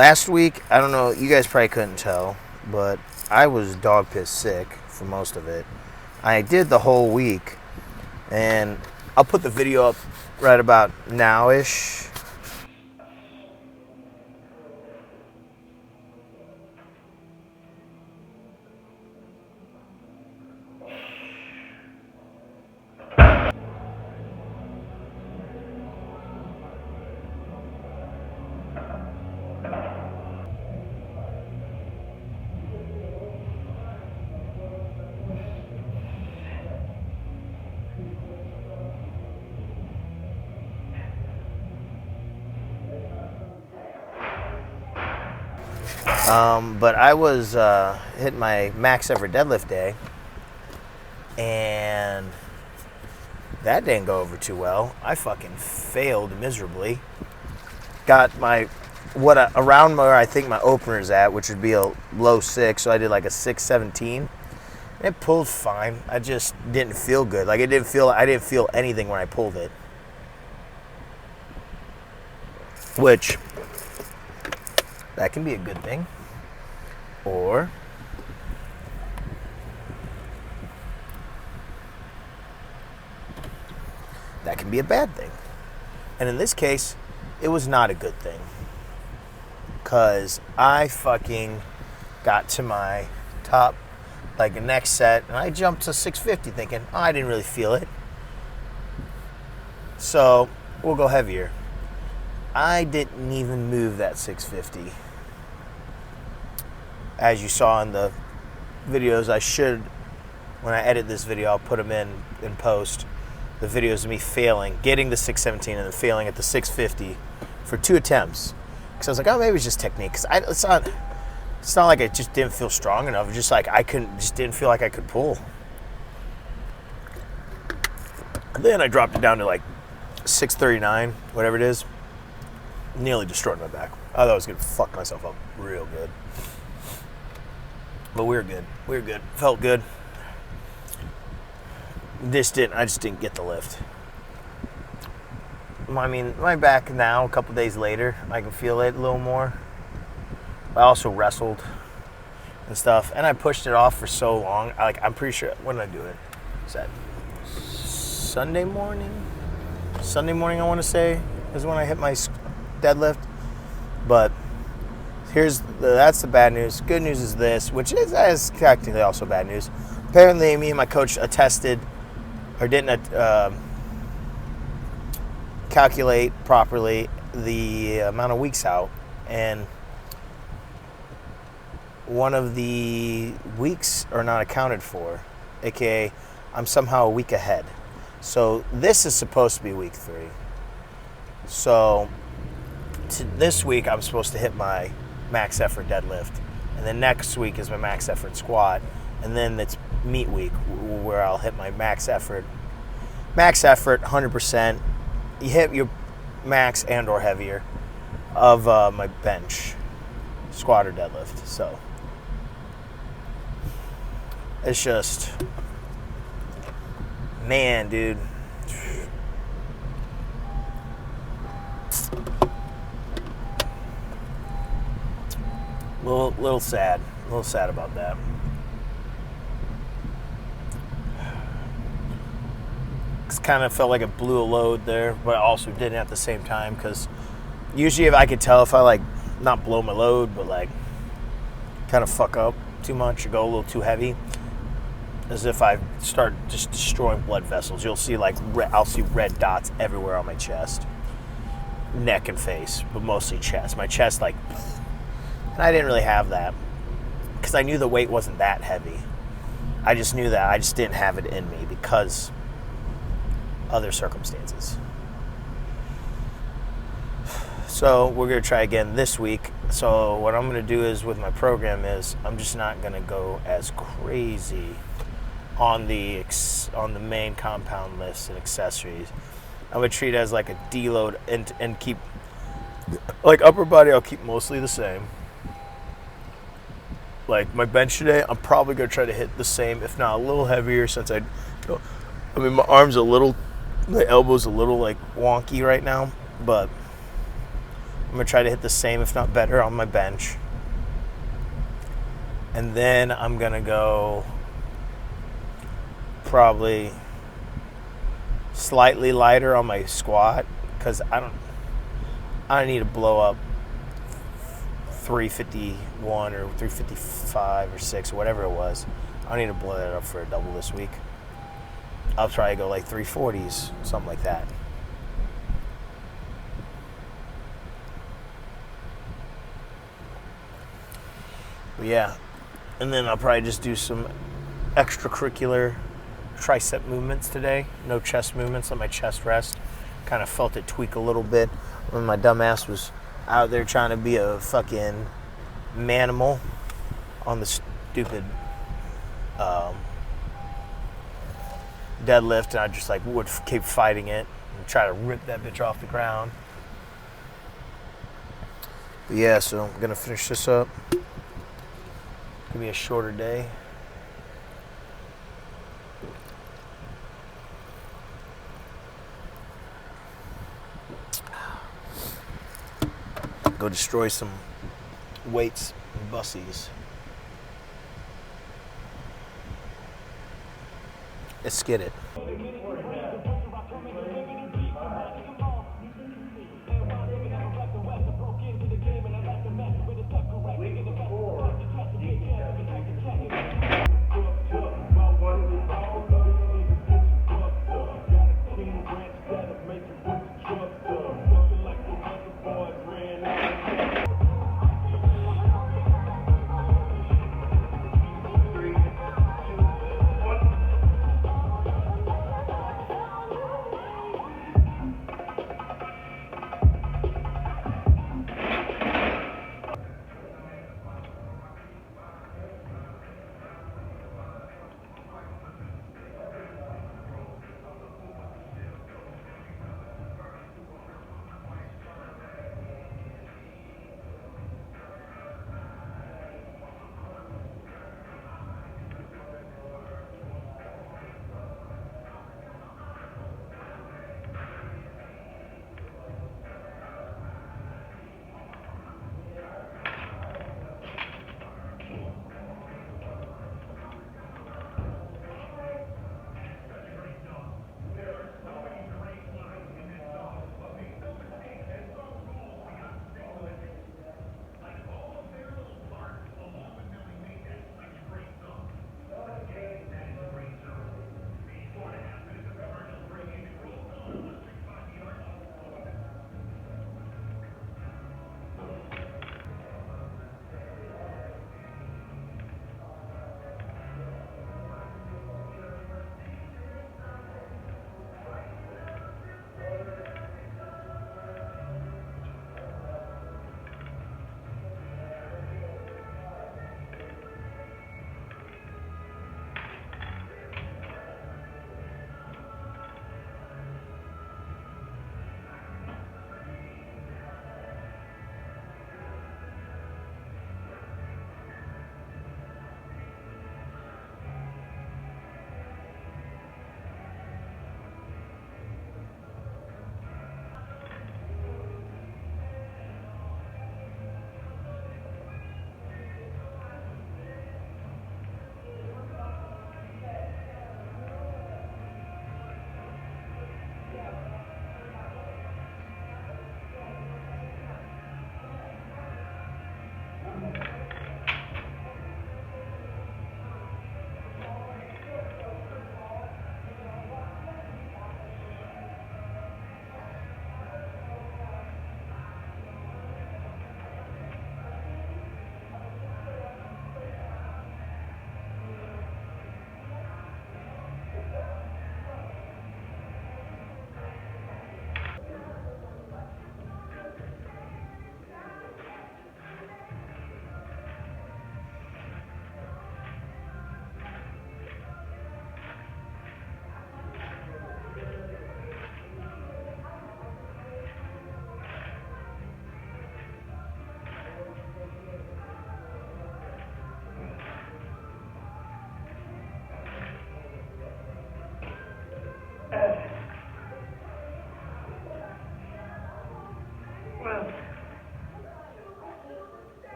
Last week, I don't know, you guys probably couldn't tell, but I was dog piss sick for most of it. I did the whole week, and I'll put the video up right about now-ish. But I was hitting my max ever deadlift day, and that didn't go over too well. I fucking failed miserably. Got my around where I think my opener's at, which would be a low 6, so I did like a 6.17. It pulled fine. I just didn't feel good. Like I didn't feel anything when I pulled it, which that can be a good thing, or that can be a bad thing. And in this case, it was not a good thing, because I fucking got to my top, like the next set, and I jumped to 650 thinking, oh, I didn't really feel it, so we'll go heavier. I didn't even move that 650. As you saw in the videos, I should, when I edit this video, I'll put them in post. The videos of me failing, getting the 617 and then failing at the 650 for 2 attempts. Because I was like, oh, maybe it's just technique. Because it's not like I just didn't feel strong enough. It's just like just didn't feel like I could pull. And then I dropped it down to like 639, whatever it is. Nearly destroyed my back. I thought I was gonna fuck myself up real good. But we were good. Felt good. I just didn't get the lift. I mean, my back now, a couple days later, I can feel it a little more. I also wrestled and stuff, and I pushed it off for so long. I'm pretty sure, when did I do it? Is that Sunday morning? Sunday morning, I want to say, is when I hit my deadlift. But that's the bad news. Good news is this, which is technically also bad news. Apparently, me and my coach didn't calculate properly the amount of weeks out, and one of the weeks are not accounted for, aka I'm somehow a week ahead. So this is supposed to be week 3. So this week I'm supposed to hit my max effort deadlift, and then next week is my max effort squat, and then it's meet week where I'll hit my max effort 100%. You hit your max and or heavier of my bench squat or deadlift. So it's just, man, dude, little sad about that. It's kind of felt like it blew a load there, but I also didn't at the same time, because usually if I could tell if I like not blow my load, but like kind of fuck up too much or go a little too heavy, as if I start just destroying blood vessels. You'll see like I'll see red dots everywhere on my chest, neck and face, but mostly chest. My chest, like, and I didn't really have that because I knew the weight wasn't that heavy. I just knew that I just didn't have it in me because other circumstances. So we're gonna try again this week. So what I'm gonna do is with my program is I'm just not gonna go as crazy on the main compound lifts and accessories. I'm gonna treat it as like a deload and keep, like, upper body I'll keep mostly the same. Like my bench today, I'm probably gonna try to hit the same, if not a little heavier, since my arm's a little, my elbow's a little like wonky right now, but I'm going to try to hit the same, if not better, on my bench. And then I'm going to go probably slightly lighter on my squat, because I don't need to blow up 351 or 355 or 6 or whatever it was. I don't need to blow that up for a double this week. I'll try to go like 340s, something like that. But yeah, and then I'll probably just do some extracurricular tricep movements today. No chest movements, let my chest rest. Kind of felt it tweak a little bit when my dumb ass was out there trying to be a fucking manimal on the stupid deadlift, and I just like would keep fighting it and try to rip that bitch off the ground. But yeah, so I'm gonna finish this up. Gonna be a shorter day. Go destroy some weights and bussies. Let's get it.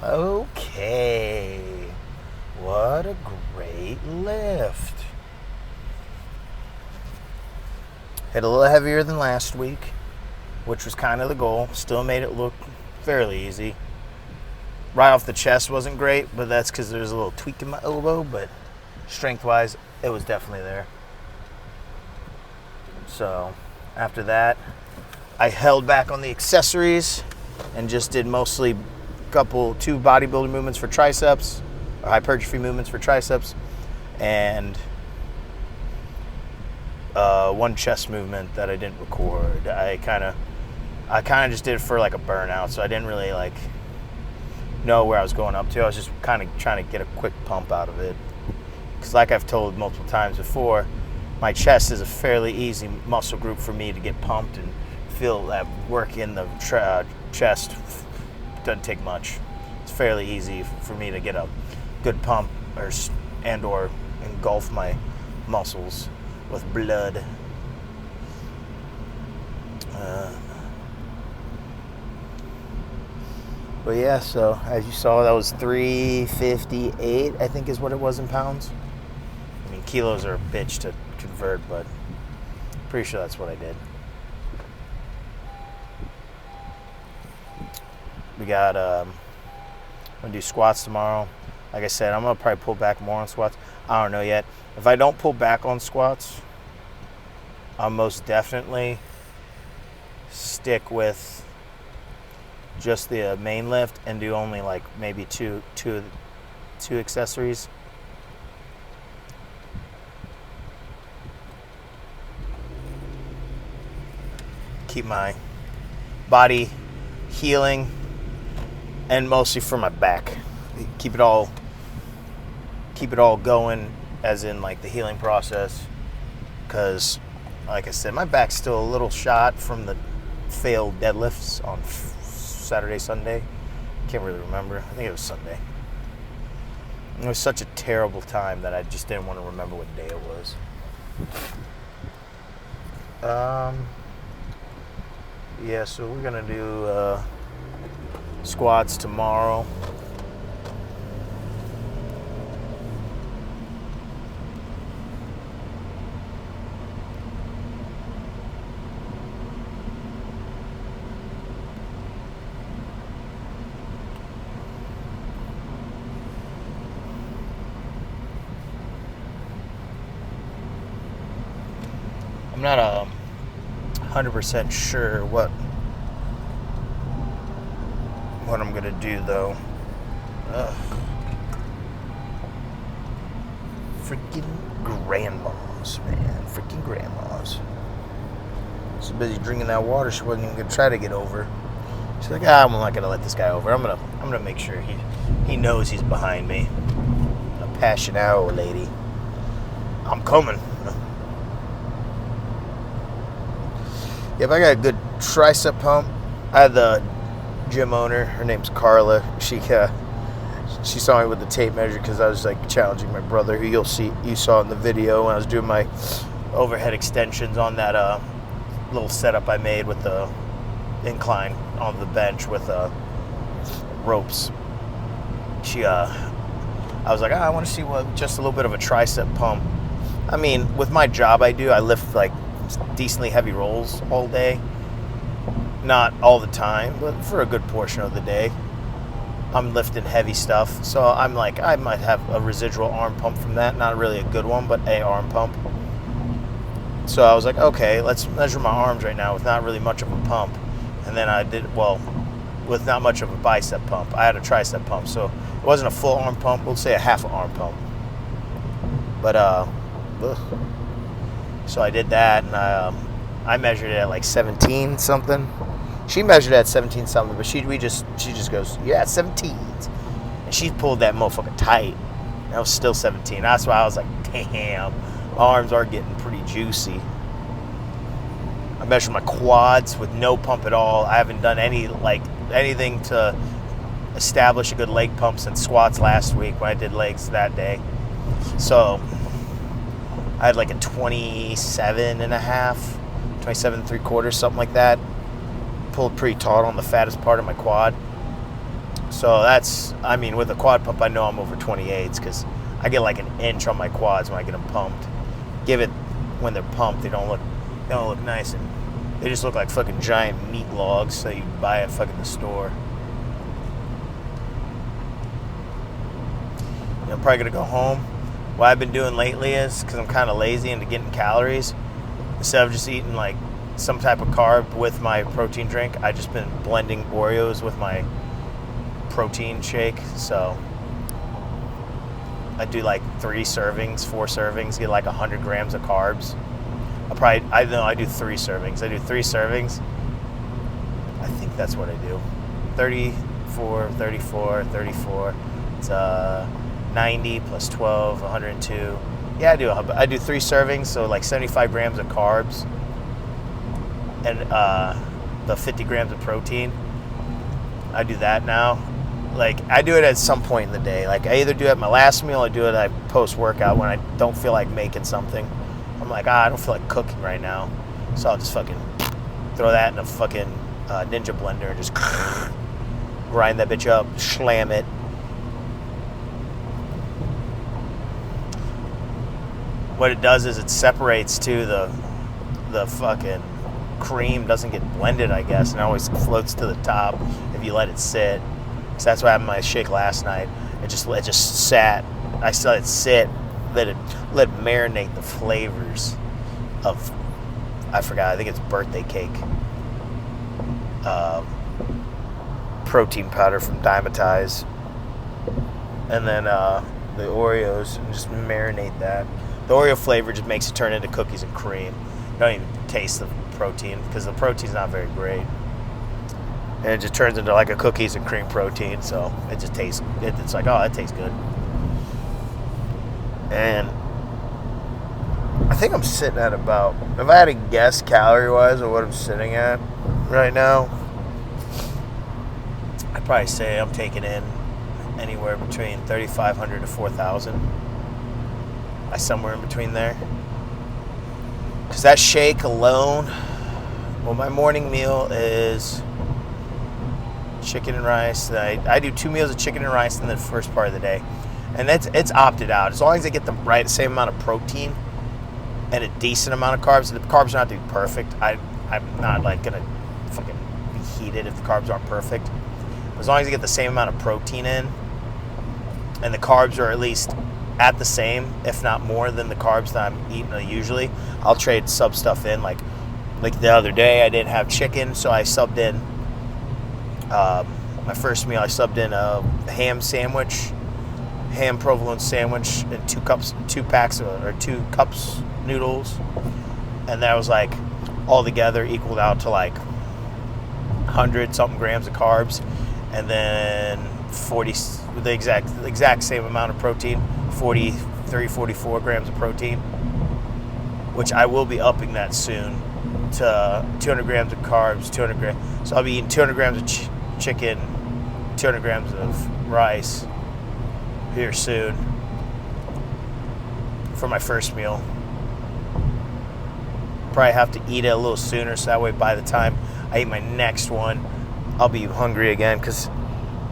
Okay, what a great lift. Hit a little heavier than last week, which was kind of the goal. Still made it look fairly easy. Right off the chest wasn't great, but that's because there's a little tweak in my elbow, but strength-wise, it was definitely there. So after that, I held back on the accessories and just did mostly two bodybuilding movements for triceps, or hypertrophy movements for triceps, and one chest movement that I didn't record. I kind of just did it for like a burnout, so I didn't really like know where I was going up to. I was just kind of trying to get a quick pump out of it, because like I've told multiple times before, my chest is a fairly easy muscle group for me to get pumped, and feel that work in the chest doesn't take much. It's fairly easy for me to get a good pump or engulf my muscles with blood. But yeah, so as you saw, that was 358, I think is what it was in pounds. I mean, kilos are a bitch to convert, but pretty sure that's what I did. We got, I'm gonna do squats tomorrow. Like I said, I'm going to probably pull back more on squats. I don't know yet. If I don't pull back on squats, I'll most definitely stick with just the main lift and do only like maybe two accessories. Keep my body healing, and mostly for my back. Keep it all going, as in like the healing process, because like I said, my back's still a little shot from the failed deadlifts on Saturday, Sunday. Can't really remember. I think it was Sunday. It was such a terrible time that I just didn't want to remember what day it was. Yeah, so we're gonna do squats tomorrow. I'm not 100% sure what I'm gonna do though. Freaking grandmas, man. Freaking grandmas. So busy drinking that water, she wasn't even gonna try to get over. She's like, I'm not gonna let this guy over. I'm gonna make sure he knows he's behind me. A passionate old lady. I'm coming. Yep, I got a good tricep pump. I had the gym owner, her name's Carla. She saw me with the tape measure because I was like challenging my brother, who you saw in the video when I was doing my overhead extensions on that little setup I made with the incline on the bench with ropes. I was like, I want to see what just a little bit of a tricep pump. I mean, with my job I lift like decently heavy rolls all day. Not all the time, but for a good portion of the day, I'm lifting heavy stuff. So I'm like, I might have a residual arm pump from that. Not really a good one, but a arm pump. So I was like, okay, let's measure my arms right now with not really much of a pump. And then I did, with not much of a bicep pump. I had a tricep pump, so it wasn't a full arm pump. We'll say a half an arm pump. But so I did that, and I measured it at like 17 something. She measured it at 17 something, but she just goes, yeah, 17. And she pulled that motherfucker tight. That was still 17. That's why I was like, damn, my arms are getting pretty juicy. I measured my quads with no pump at all. I haven't done anything to establish a good leg pump since squats last week when I did legs that day. So I had like a 27 and a half, 27 3/4, something like that. Pulled pretty taut on the fattest part of my quad. So with a quad pump, I know I'm over 28s because I get like an inch on my quads when I get them pumped. When they're pumped, they don't look nice, and they just look like fucking giant meat logs that you buy at fucking the store. I'm probably gonna go home. What I've been doing lately is, because I'm kind of lazy into getting calories, instead of just eating like some type of carb with my protein drink, I've just been blending Oreos with my protein shake. So I do like 3 servings, 4 servings, get like 100 grams of carbs. I do 3 servings. I do 3 servings. I think that's what I do. 34. It's 90 plus 12, 102. Yeah, I do 3 servings, so like 75 grams of carbs and the 50 grams of protein. I do that now. Like, I do it at some point in the day. Like, I either do it at my last meal or do it at post-workout when I don't feel like making something. I'm like, I don't feel like cooking right now. So I'll just fucking throw that in a fucking Ninja blender and just grind that bitch up, slam it. What it does is it separates too. The fucking cream doesn't get blended, I guess, and it always floats to the top if you let it sit. So that's what happened in my shake last night. It just sat. I still let it sit, let it marinate the flavors of, I forgot, I think it's birthday cake, protein powder from Dymatize, and then the Oreos, and just marinate that. The Oreo flavor just makes it turn into cookies and cream. You don't even taste the protein because the protein's not very great. And it just turns into like a cookies and cream protein, so it just tastes, it's like, oh, that tastes good. And I think I'm sitting at about, if I had to guess calorie-wise of what I'm sitting at right now, I'd probably say I'm taking in anywhere between 3,500 to 4,000. Somewhere in between there. Because that shake alone, well, my morning meal is chicken and rice. I do 2 meals of chicken and rice in the first part of the day. And it's opted out. As long as I get the same amount of protein and a decent amount of carbs. The carbs don't have to be perfect. I'm not like gonna fucking be heated if the carbs aren't perfect. As long as I get the same amount of protein in and the carbs are at least at the same, if not more than the carbs that I'm eating usually, I'll trade sub stuff in. Like the other day, I didn't have chicken, so I subbed in my first meal. I subbed in a ham provolone sandwich, and 2 cups noodles, and that was like all together equaled out to like 100 something grams of carbs, and then 40, the exact same amount of protein, 44 grams of protein, which I will be upping that soon to 200 grams of carbs, 200 grams. So I'll be eating 200 grams of chicken, 200 grams of rice here soon for my first meal. Probably have to eat it a little sooner, so that way by the time I eat my next one, I'll be hungry again. Because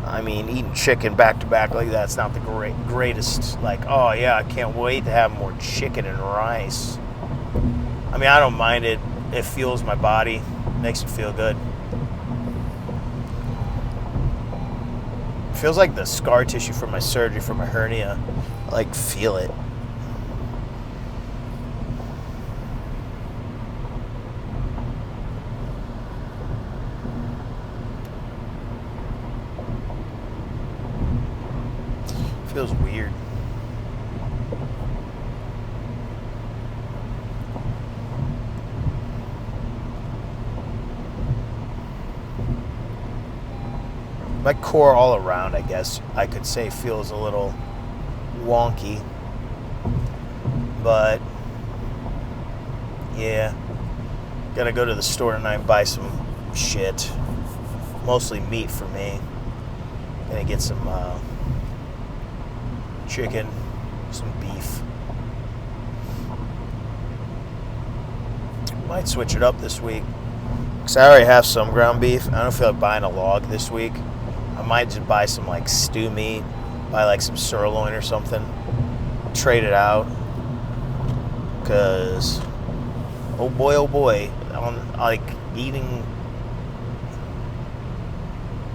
I mean, eating chicken back to back like that's not the greatest. Like, oh yeah, I can't wait to have more chicken and rice. I mean, I don't mind it. It fuels my body, makes it feel good. It feels like the scar tissue from my surgery, from my hernia. I like feel it. Feels weird. My core all around, I guess I could say, feels a little wonky. But yeah, gotta go to the store tonight and buy some shit. Mostly meat for me. Gonna get some chicken, some beef. Might switch it up this week, because I already have some ground beef. I don't feel like buying a log this week. I might just buy some like stew meat, buy like some sirloin or something, trade it out. Because oh boy, I'm like eating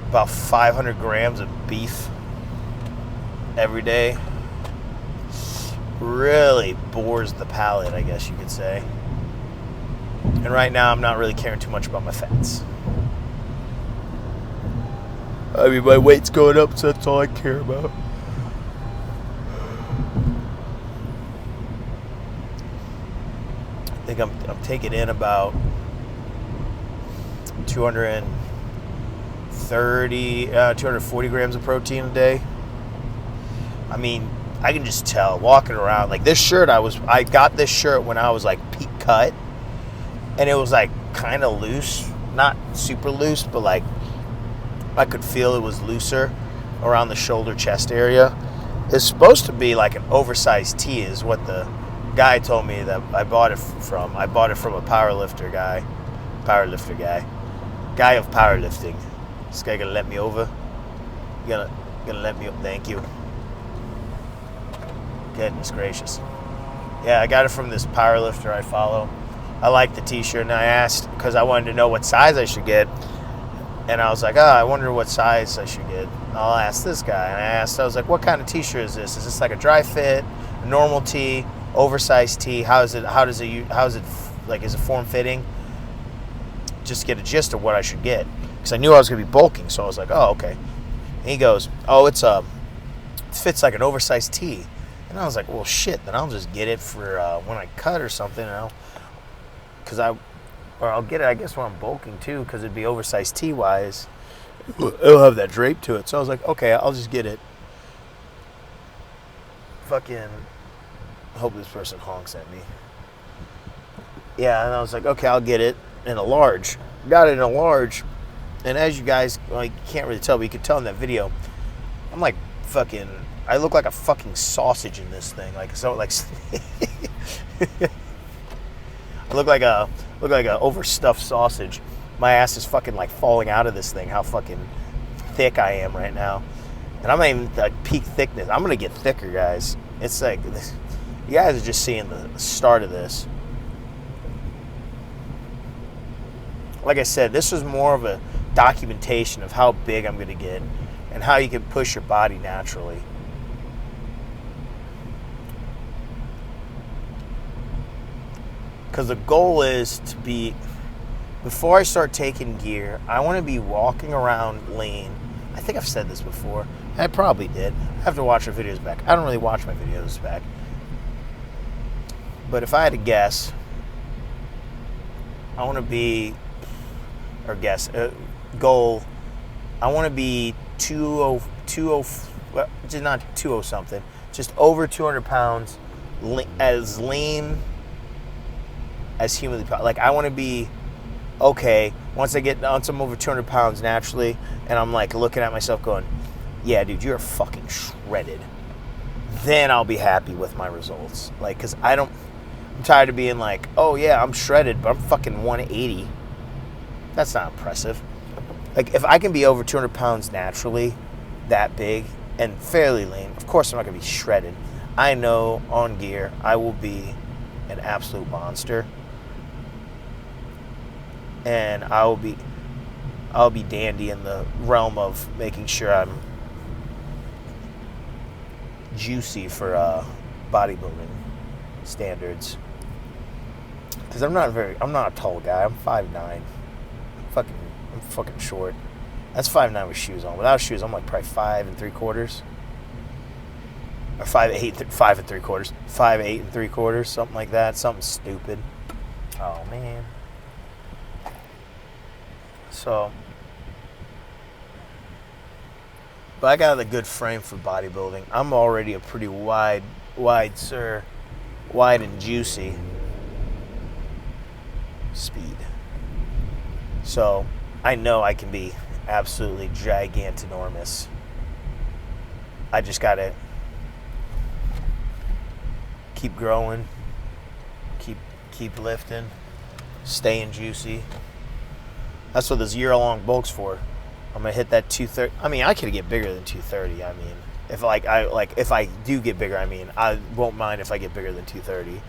about 500 grams of beef every day really bores the palate, I guess you could say. And right now I'm not really caring too much about my fats. I mean, my weight's going up, so that's all I care about. I think I'm taking in about 240 grams of protein a day. I mean, I can just tell walking around. Like this shirt, I got this shirt when I was like peak cut, and it was like kind of loose, not super loose, but like I could feel it was looser around the shoulder chest area. It's supposed to be like an oversized tee, is what the guy told me that I bought it from. I bought it from a powerlifter guy of powerlifting. This guy gonna let me over? You gonna let me? Thank you. Goodness gracious. Yeah, I got it from this powerlifter I follow. I like the t-shirt, and I asked because I wanted to know what size I should get. And I was like, I wonder what size I should get. I'll ask this guy. And I was like, what kind of t-shirt is this? Is this like a dry fit, a normal tee, oversized tee? How is it, like, is it form fitting? Just to get a gist of what I should get. Because I knew I was going to be bulking, so I was like, oh, okay. And he goes, oh, it fits like an oversized tee. And I was like, well, shit, then I'll just get it for when I cut or something, or I'll get it, I guess, when I'm bulking, too, because it'd be oversized tee-wise. It'll have that drape to it. So I was like, okay, I'll just get it. Fucking hope this person honks at me. Yeah, and I was like, okay, I'll get it in a large. Got it in a large. And as you guys, you can't really tell, but you could tell in that video, I'm like I look like a fucking sausage in this thing. I look like a overstuffed sausage. My ass is fucking like falling out of this thing. How fucking thick I am right now, and I'm not even like peak thickness. I'm gonna get thicker, guys. It's like you guys are just seeing the start of this. Like I said, this was more of a documentation of how big I'm gonna get and how you can push your body naturally. Because the goal is to be, before I start taking gear, I want to be walking around lean. I think I've said this before. I probably did. I have to watch our videos back. I don't really watch my videos back. But if I had to guess, I want to be, goal, I want to be 20, just not 20 something, just over 200 pounds, as lean as humanly possible. Like, I want to be okay once I'm over 200 pounds naturally, and I'm like looking at myself going, yeah, dude, you're fucking shredded. Then I'll be happy with my results. Like, because I'm tired of being like, oh yeah, I'm shredded, but I'm fucking 180. That's not impressive. Like, if I can be over 200 pounds naturally, that big, and fairly lean, of course I'm not going to be shredded. I know on gear I will be an absolute monster. And I'll be dandy in the realm of making sure I'm juicy for bodybuilding standards. Because I'm not a tall guy. I'm 5'9". I'm fucking short. That's 5'9" with shoes on. Without shoes, I'm like probably 5 3/4. Or 5'8", 5 3/4. 5'8 3/4, something like that. Something stupid. Oh man. So, but I got a good frame for bodybuilding. I'm already a pretty wide and juicy speed. So, I know I can be absolutely gigantinormous. I just gotta keep growing, keep lifting, staying juicy. That's what this year-long bulk's for. I'm gonna hit that 230. I mean, I could get bigger than 230. I mean, if I do get bigger, I mean, I won't mind if I get bigger than 230.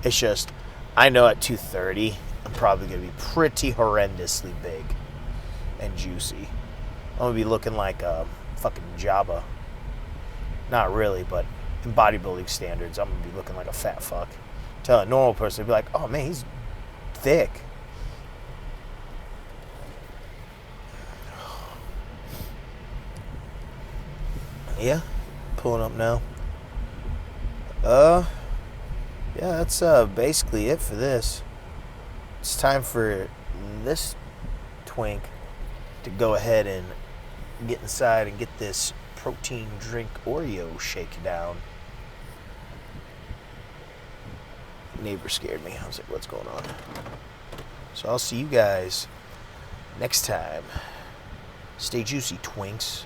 It's just, I know at 230, I'm probably gonna be pretty horrendously big and juicy. I'm gonna be looking like a fucking Jabba. Not really, but in bodybuilding standards, I'm gonna be looking like a fat fuck. Tell a normal person, they'd be like, oh man, he's thick. Yeah, pulling up now. Yeah, that's basically it for this. It's time for this twink to go ahead and get inside and get this protein drink Oreo shake down. Neighbor scared me. I was like, what's going on? So I'll see you guys next time. Stay juicy, twinks.